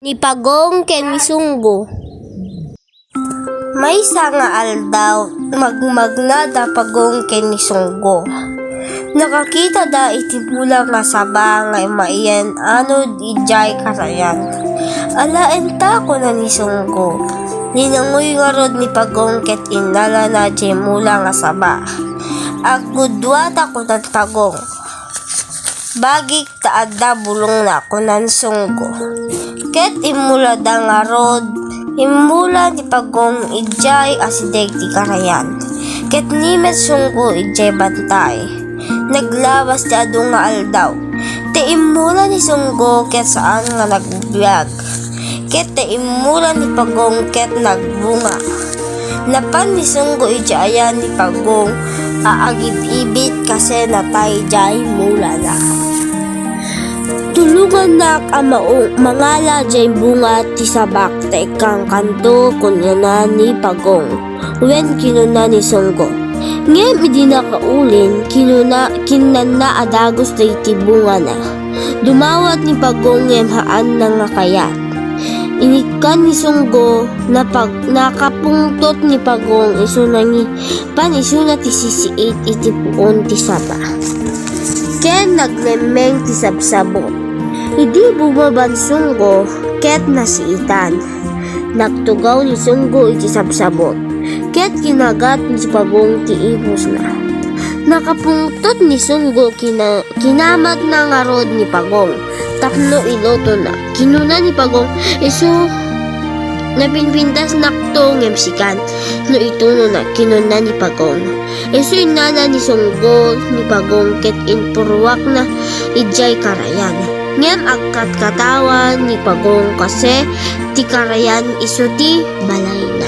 Ni Pagong ken ni Sunggo. May nga aldaw, magmagna da Pagong ken ni Sunggo. Nakakita da iti pula nga saba nga maiyan ano ijay karayan. Alaen ko na ni Sunggo. Ninangoy nga rod ni Pagong ket inala na jay mula nga saba. Agudwata ko ng Pagong. Bagik taadda bulong na ko ng Sunggo. Ket imula da nga rod, imula ni Pagong ijay asideg ti karayan. Ket nimet Sunggo ijay bantay. Naglawas ti adu nga aldaw. Te imula ni Sunggo ket saan nga nagbiyag. Ket te imula ni Pagong ket nagbunga. Napan ni Sunggo ijay ayan ni Pagong aagib-ibit kasi natay jay mula na. Tulungan na amaong mangala jay bunga ti sabak ta ikang kanto kunya na ni Pagong. Wen kinuna ni Sunggo. Ngem idi na kaulin kinan na adagos ta iti bunga na. Dumawat ni Pagong ngem haan na nga kayat. Inikan ni Sunggo nakapungtot ni Pagong iso nangi paniso na ti sisiit iti puon ti saba. Ken naglemeng ti sabsabot. Hindi bumaban Sunggo ket nasiitan. Nagtugaw ni Sunggo iti sabsabot. Ket kinagat ni Pagong ti ibus na. Nakapungtot ni Sunggo kinamat na nga rod ni Pagong. Tapno iloto na. Kinuna ni Pagong iso napinpintas nakto ngemsikan. No ituno na kinuna ni Pagong. Iso inana ni Sunggo ni Pagong ket inpurwak na ijay karayan. Ngem agkat katawan ni Pagong kasi ti karayan iso ti balay na.